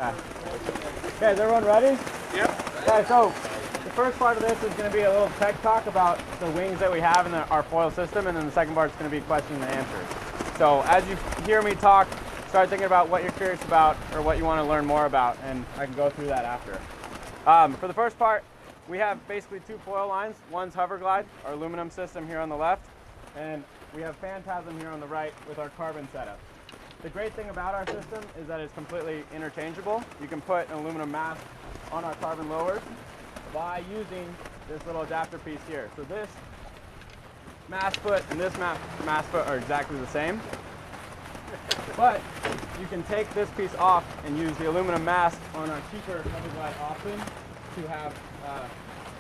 Okay, is everyone ready? Yep. Okay, so the first part of this is going to be a little tech talk about the wings that we have in our foil system, and then the second part is going to be questions and answers. So as you hear me talk, start thinking about what you're curious about or what you want to learn more about, and I can go through that after. For the first part, we have basically two foil lines. One's Hoverglide, our aluminum system here on the left, and we have Phantasm here on the right with our carbon setup. The great thing about our system is that it's completely interchangeable. You can put an aluminum mast on our carbon lowers by using this little adapter piece here. So this mast foot and this mast foot are exactly the same, but you can take this piece off and use the aluminum mast on our cheaper Hoverglide option to have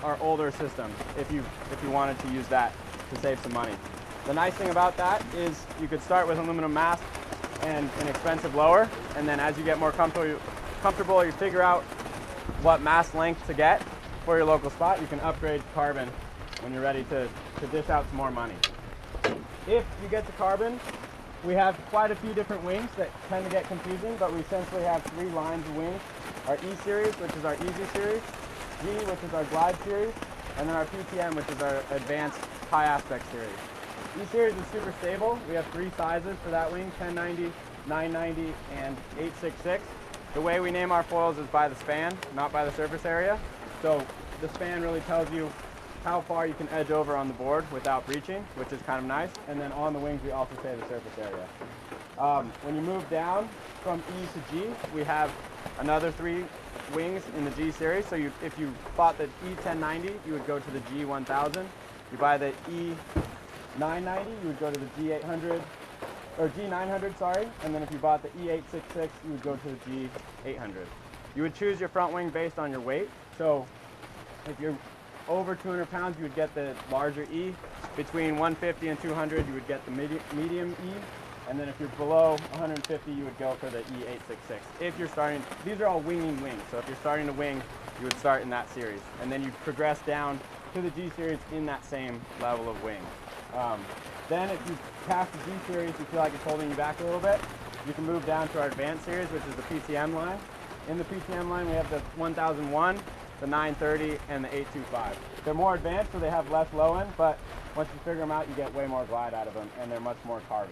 our older system if you wanted to use that to save some money. The nice thing about that is you could start with aluminum mast and an expensive lower, and then as you get more comfortable, you figure out what mast length to get for your local spot. You can upgrade to carbon when you're ready to dish out some more money. If you get to carbon, we have quite a few different wings that tend to get confusing, but we essentially have three lines of wings. Our E series, which is our easy series, G, which is our glide series, and then our PTM, which is our advanced high aspect series. E-Series is super stable. We have three sizes for that wing, 1090, 990, and 866. The way we name our foils is by the span, not by the surface area. So the span really tells you how far you can edge over on the board without breaching, which is kind of nice. And then on the wings, we also say the surface area. When you move down from E to G, we have another three wings in the G series. So if you bought the E1090, you would go to the G1000. You buy the E990, you would go to the G800, or G900, sorry, and then if you bought the E866, you would go to the G800. You would choose your front wing based on your weight. So if you're over 200 pounds, you would get the larger E. Between 150 and 200, you would get the medium E. And then if you're below 150, you would go for the E866. If you're starting, these are all winging wings. So if you're starting to wing, you would start in that series. And then you progress down to the G series in that same level of wing. Then if you pass the G series, you feel like it's holding you back a little bit, you can move down to our advanced series, which is the PTM line. In the PTM line, we have the 1001, the 930, and the 825. They're more advanced, so they have less low end, but once you figure them out, you get way more glide out of them, and they're much more carby.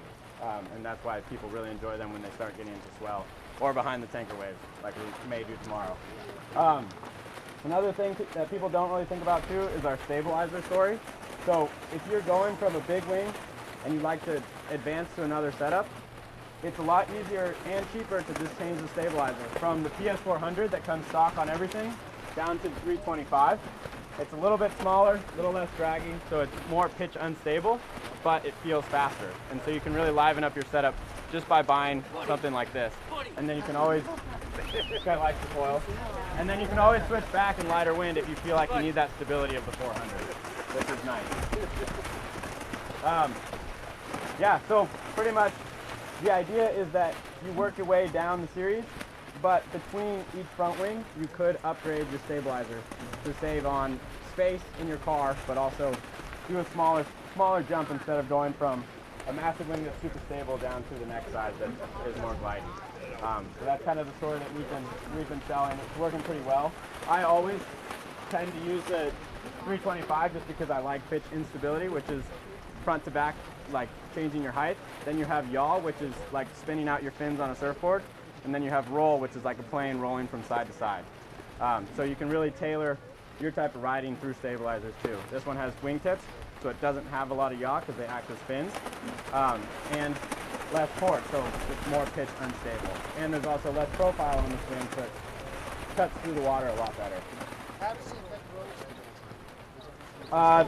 And that's why people really enjoy them when they start getting into swell or behind the tanker waves, like we may do tomorrow. Another thing that people don't really think about too is our stabilizer story. So if you're going from a big wing and you'd like to advance to another setup, it's a lot easier and cheaper to just change the stabilizer from the PS400 that comes stock on everything down to the 325. It's a little bit smaller, a little less draggy, so it's more pitch unstable, but it feels faster. And so you can really liven up your setup just by buying something like this. And then you can always, this guy likes the foil, and then you can always switch back in lighter wind if you feel like you need that stability of the 400, which is nice. Yeah, so pretty much the idea is that you work your way down the series, but between each front wing, you could upgrade your stabilizer to save on space in your car, but also do a smaller jump instead of going from a massive wing that's super stable down to the next size that is more glidey. So that's kind of the story that we've been selling. It's working pretty well. I always tend to use the 325 just because I like pitch instability, which is front to back, like changing your height. Then you have yaw, which is like spinning out your fins on a surfboard. And then you have roll, which is like a plane rolling from side to side. So you can really tailor your type of riding through stabilizers too. This one has wingtips, so it doesn't have a lot of yaw because they act as fins. And less torque, so it's more pitch unstable. And there's also less profile on this wing, so it cuts through the water a lot better.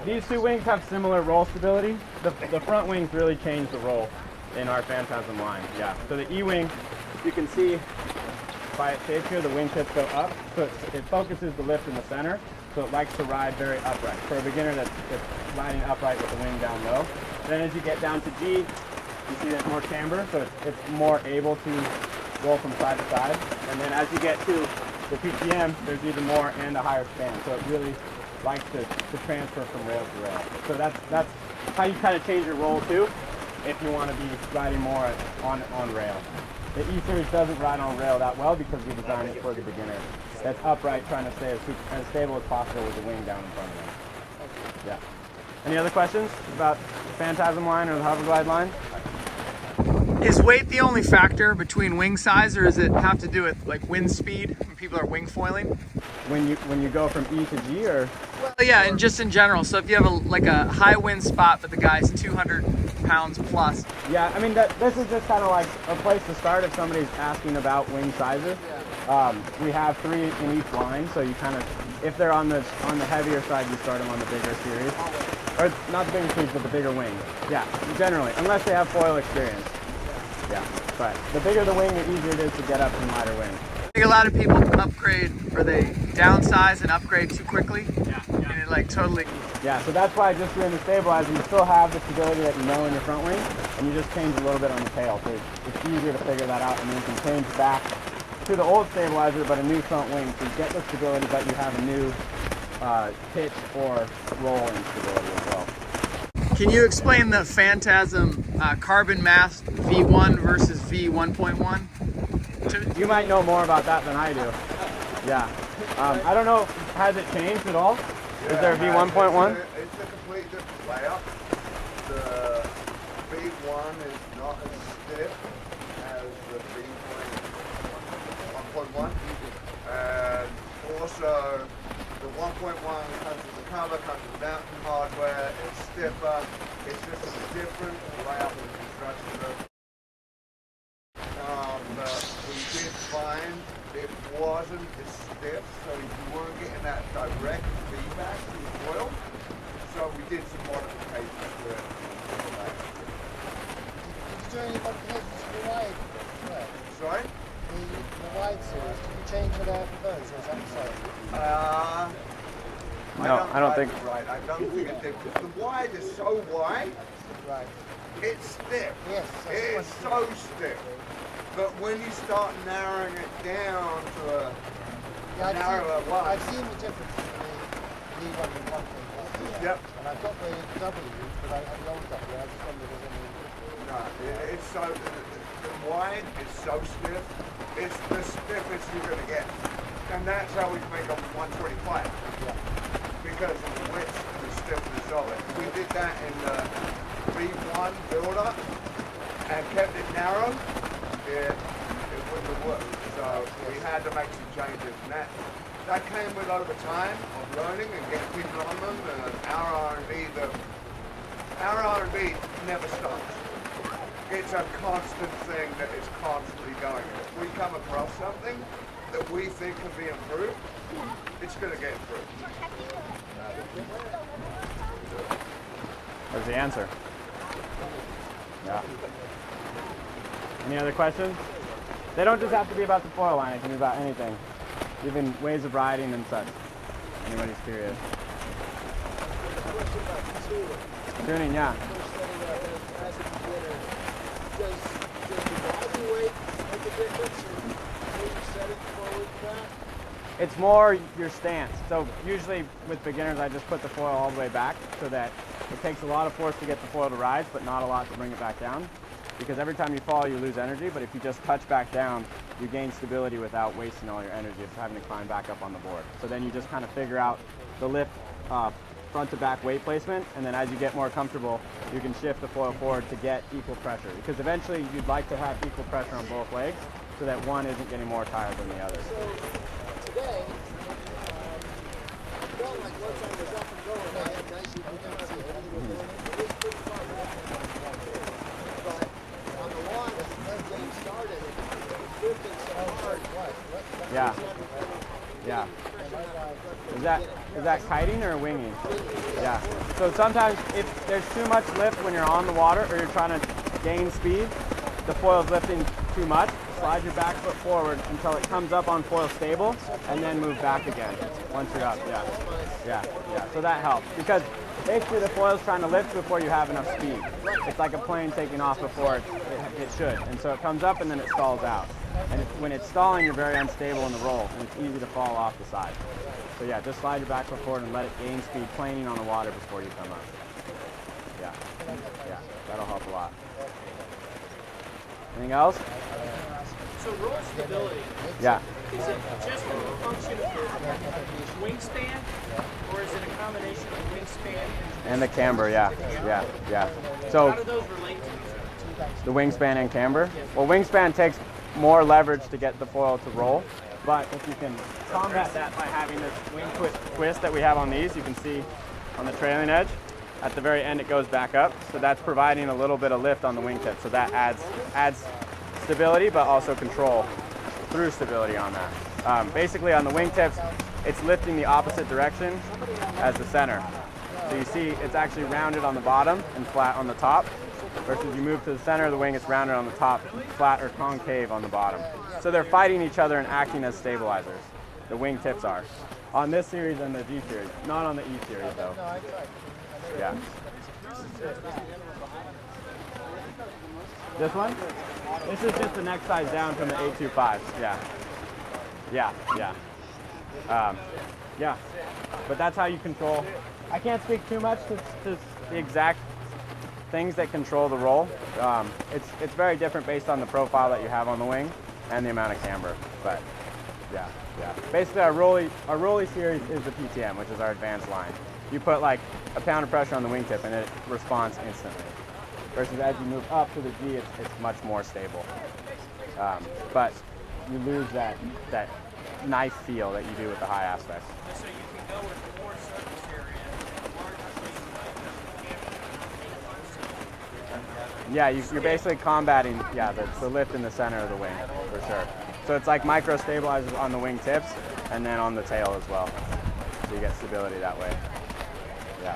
These two wings have similar roll stability. The front wings really change the roll in our Phantasm line. Yeah. So the E-wing, you can see by its shape here, the wingtips go up, so it focuses the lift in the center, so it likes to ride very upright. For a beginner that's riding upright with the wing down low. Then as you get down to G, you see there's more camber, so it's more able to roll from side to side. And then as you get to the PTM, there's even more and a higher span, so it really likes to transfer from rail to rail. So that's how you kind of change your roll too, if you want to be riding more on rail. The E-Series doesn't ride on rail that well because we designed it for the beginner. That's upright, trying to stay as stable as possible with the wing down in front of them. Yeah. Any other questions about the Phantasm line or the Hoverglide line? Is weight the only factor between wing size, or does it have to do with like wind speed when people are wing foiling? When you go from E to G, or? Well, yeah, and just in general. So if you have a high wind spot, but the guy's 200 pounds plus. Yeah, I mean this is just kind of like a place to start if somebody's asking about wing sizes. We have 3 in each line, so you kind of, if they're on the heavier side, you start them on the bigger series, or not the bigger series, but the bigger wing. Yeah, generally, unless they have foil experience. Yeah, but the bigger the wing, the easier it is to get up in lighter wing. I think a lot of people upgrade, or they downsize and upgrade too quickly. Yeah. And it like totally. Yeah, so that's why just doing the stabilizer, you still have the stability that you know in your front wing, and you just change a little bit on the tail. So it's easier to figure that out, and then you can change back to the old stabilizer, but a new front wing, so you get the stability, but you have a new pitch or roll instability as well. Can you explain the Phantasm carbon mass V1 versus V1.1? You might know more about that than I do. Yeah. I don't know, has it changed at all? Is there a V1.1? It's a complete different layout. The V1 is not as stiff as the V1.1. And also, the 1.1 comes with the cover, comes with mountain hardware, it's stiffer. It's just a different layout of the construction. We did find it wasn't as stiff, so you weren't getting that direct feedback from the foil. So we did some modifications to it. Did you do any modifications to the wide? Sorry? The wide series, did you change it out for those, or is that the same? No, I don't think. Right, I don't think it did. The wide is so wide, Right. it's stiff. Yes. It is so stiff. But when you start narrowing it down to a narrower line. I've seen the difference between the V1 and 1.1. Yep. And I've got the W, but I have the old W. I just wondered if there's any. No, it's so, the wide is so stiff. It's the stiffest you're going to get. And that's how we make a 125. Yeah. Because of the width and the stiffness of it. We did that in the V1 build-up and kept it narrow. It wouldn't have worked. So we had to make some changes. And that came with over time of learning and getting people on them. And our R&D never stops. It's a constant thing that is constantly going. If we come across something that we think can be improved, it's going to get improved. There's the answer. Yeah. Any other questions? They don't just have to be about the foil line, it can be about anything. Even ways of riding and such. Anybody's curious. Tuning, yeah. It's more your stance. So usually with beginners, I just put the foil all the way back so that it takes a lot of force to get the foil to rise, but not a lot to bring it back down. Because every time you fall, you lose energy, but if you just touch back down, you gain stability without wasting all your energy of having to climb back up on the board. So then you just kind of figure out the lift front to back weight placement, and then as you get more comfortable, you can shift the foil forward to get equal pressure. Because eventually you'd like to have equal pressure on both legs so that one isn't getting more tired than the other. Today, felt like once I was up and going, I had nice efficiency. Everything was going. It was pretty fun. But on the lawn, as the game started, it was drifting so hard. Yeah. Yeah. Is that kiting or winging? Yeah. So sometimes if there's too much lift when you're on the water or you're trying to gain speed, the foil's lifting too much. Slide your back foot forward until it comes up on foil stable, and then move back again once you're up. Yeah, yeah, yeah. So that helps because basically the foil's trying to lift before you have enough speed. It's like a plane taking off before it should, and so it comes up and then it stalls out. And when it's stalling, you're very unstable in the roll, and it's easy to fall off the side. So yeah, just slide your back foot forward and let it gain speed, planing on the water before you come up. Yeah, yeah, that'll help a lot. Anything else? So roll stability, Yeah. is it just a function of the wingspan, or is it a combination of wingspan And the camber, yeah. Yeah. how So do those relate to each other? the wingspan and camber. Well, wingspan takes more leverage to get the foil to roll, but if you can combat that by having this wing twist that we have on these, you can see on the trailing edge, at the very end it goes back up, so that's providing a little bit of lift on the wingtip, so that adds stability, but also control through stability on that. Basically on the wingtips, it's lifting the opposite direction as the center. So you see it's actually rounded on the bottom and flat on the top, versus you move to the center of the wing, it's rounded on the top, flat or concave on the bottom. So they're fighting each other and acting as stabilizers. The wingtips are. On this series and the G series, not on the E series though. Yeah. This one? This is just the next size down from the 825s. Yeah. Yeah. But that's how you control. I can't speak too much to the exact things that control the roll. It's very different based on the profile that you have on the wing and the amount of camber. But yeah. Basically, our rolly series is the PTM, which is our advanced line. You put like a pound of pressure on the wingtip and it responds instantly. Versus as you move up to the G, it's much more stable. But you lose that nice feel that you do with the high aspects. So you can go with more surface area and larger Yeah, you're basically combating the lift in the center of the wing, for sure. So it's like micro stabilizers on the wing tips and then on the tail as well. So you get stability that way. Yeah.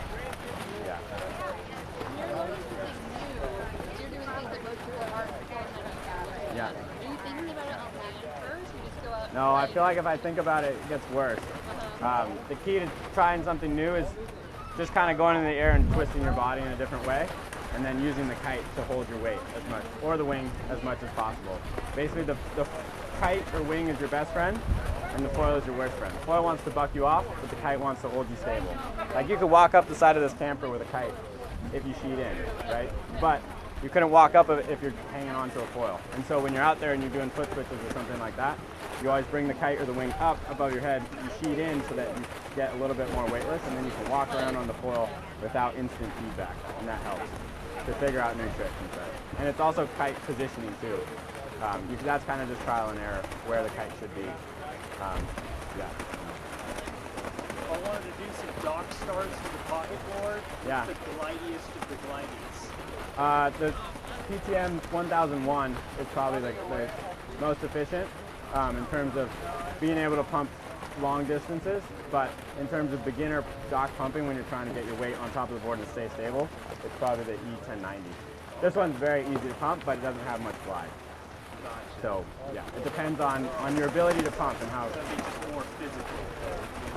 You're doing things that most people aren't doing. Yeah. Are you thinking about it on land first, or just go out? No, I feel like if I think about it, it gets worse. The key to trying something new is just kind of going in the air and twisting your body in a different way, and then using the kite to hold your weight as much, or the wing as much as possible. Basically, the kite or wing is your best friend, and the foil is your worst friend. The foil wants to buck you off, but the kite wants to hold you stable. Like you could walk up the side of this camper with a kite if you sheet in, right? But you couldn't walk up it if you're hanging onto a foil. And so when you're out there and you're doing foot switches or something like that, you always bring the kite or the wing up above your head, you sheet in so that you get a little bit more weightless, and then you can walk around on the foil without instant feedback, and that helps to figure out new tricks and stuff. And it's also kite positioning too. That's kind of just trial and error where the kite should be. Yeah. I wanted to do some dock starts with the pocket board. Yeah. The glidiest of the glidiest. The PTM 1001 is probably the most efficient in terms of being able to pump long distances, but in terms of beginner dock pumping when you're trying to get your weight on top of the board and stay stable, it's probably the E1090. This one's very easy to pump, but it doesn't have much glide. So yeah, it depends on your ability to pump and how. That'd be just more physical.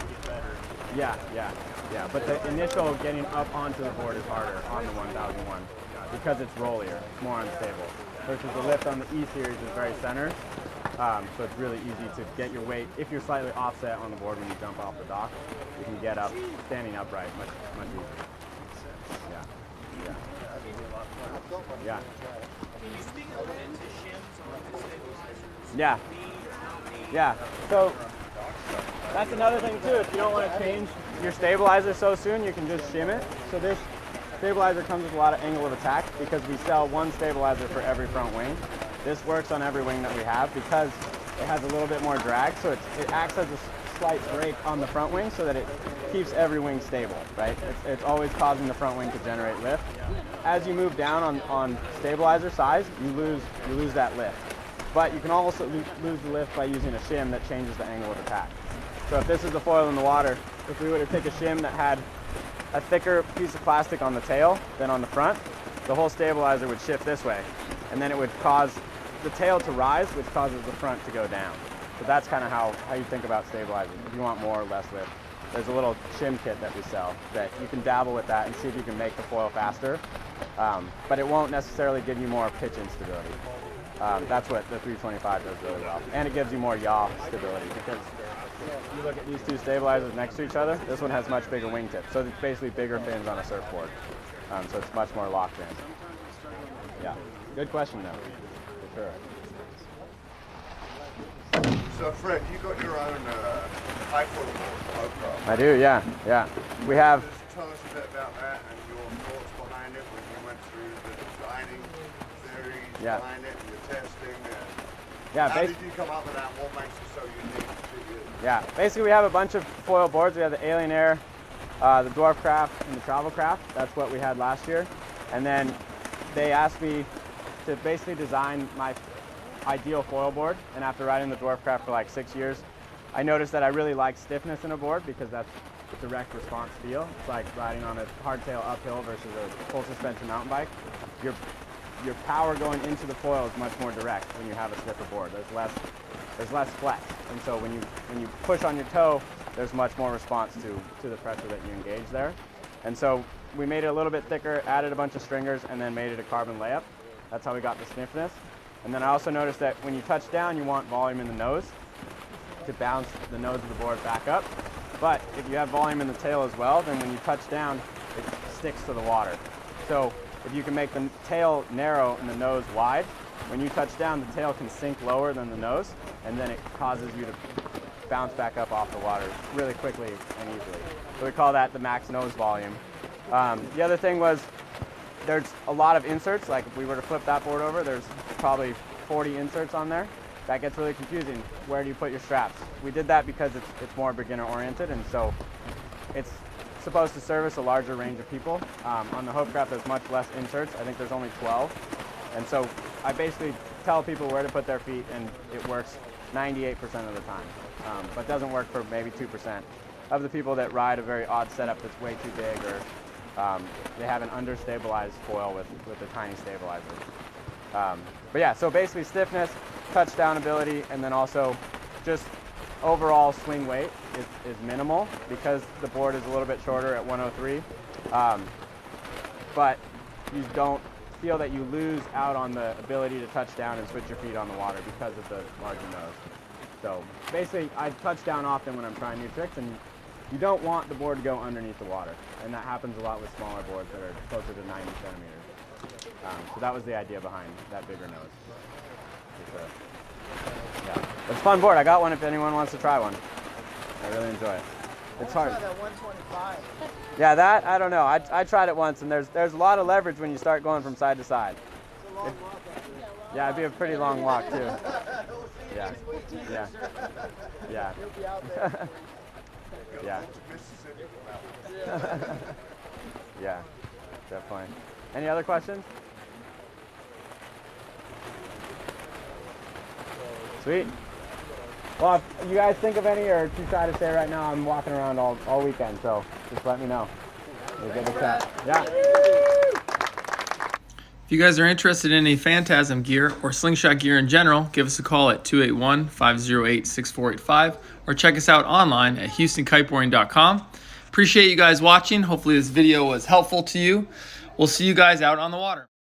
You get better. Yeah. But the initial getting up onto the board is harder on the 1001 because it's rollier, it's more unstable. Versus the lift on the E series is very centered, so it's really easy to get your weight. If you're slightly offset on the board when you jump off the dock, you can get up standing upright much easier. Yeah. Can you speak a little bit to shims on the stabilizers? Yeah. So that's another thing too. If you don't want to change your stabilizer so soon, you can just shim it. So this stabilizer comes with a lot of angle of attack because we sell one stabilizer for every front wing. This works on every wing that we have because it has a little bit more drag, so it acts as a slight brake on the front wing so that it keeps every wing stable, right? It's always causing the front wing to generate lift. As you move down on stabilizer size, you lose that lift. But you can also lose the lift by using a shim that changes the angle of attack. So if this is the foil in the water, if we were to take a shim that had a thicker piece of plastic on the tail than on the front, the whole stabilizer would shift this way, and then it would cause the tail to rise, which causes the front to go down. So that's kind of how you think about stabilizers. If you want more or less lift, there's a little shim kit that we sell that you can dabble with that and see if you can make the foil faster, but it won't necessarily give you more pitch instability. That's what the 325 does really well. And it gives you more yaw stability because you look at these two stabilizers next to each other, this one has much bigger wingtips. So it's basically bigger fins on a surfboard. So it's much more locked in. Yeah, good question though, for sure. So Fred, you got your own Hydrofoil board, Hydrofoil. I do, yeah, yeah. We have. Just tell us a bit about that and your thoughts behind it when you went through the designing theories Yeah. behind it and the testing. And Yeah, how did you come up with that? What makes it so unique to you? yeah. Basically, we have a bunch of foil boards. We have the Alien Air, the Dwarf Craft, and the Travel Craft. That's what we had last year. And then they asked me to basically design my ideal foil board. And after riding the Dwarf Craft for like 6 years, I noticed that I really like stiffness in a board because that's direct response feel. It's like riding on a hardtail uphill versus a full suspension mountain bike. Your power going into the foil is much more direct when you have a stiffer board. There's less flex, and so when you push on your toe, there's much more response to the pressure that you engage there. And so we made it a little bit thicker, added a bunch of stringers, and then made it a carbon layup. That's how we got the stiffness. And then I also noticed that when you touch down, you want volume in the nose to bounce the nose of the board back up. But if you have volume in the tail as well, then when you touch down, it sticks to the water. So if you can make the tail narrow and the nose wide, when you touch down, the tail can sink lower than the nose, and then it causes you to bounce back up off the water really quickly and easily. So we call that the max nose volume. The other thing was there's a lot of inserts. Like if we were to flip that board over, there's probably 40 inserts on there. That gets really confusing. Where do you put your straps? We did that because it's more beginner oriented, and so it's supposed to service a larger range of people. On the Hovercraft, there's much less inserts. I think there's only 12. And so I basically tell people where to put their feet, and it works 98% of the time. But doesn't work for maybe 2% of the people that ride a very odd setup that's way too big, or they have an understabilized foil with a tiny stabilizer. But yeah, so basically stiffness, touchdown ability, and then also just overall swing weight is minimal because the board is a little bit shorter at 103. But you don't feel that you lose out on the ability to touch down and switch your feet on the water because of the larger nose. So basically, I touch down often when I'm trying new tricks, and you don't want the board to go underneath the water. And that happens a lot with smaller boards that are closer to 90 centimeters. So that was the idea behind that bigger nose. Yeah, it's a fun board. I got one if anyone wants to try one. I really enjoy it. It's hard. That 125. Yeah, that, I don't know. I tried it once, and there's a lot of leverage when you start going from side to side. It's a long walk out there. Yeah, it'd be a pretty long walk, too. Yeah, yeah, yeah, He'll be out there. yeah. Yeah, definitely. Any other questions? Sweet. Well, if you guys think of any or too shy to say right now, I'm walking around all weekend, so just let me know. We'll give it a chat. Yeah. If you guys are interested in any Phantasm gear or Slingshot gear in general, give us a call at 281-508-6485 or check us out online at HoustonKiteboarding.com. Appreciate you guys watching. Hopefully this video was helpful to you. We'll see you guys out on the water.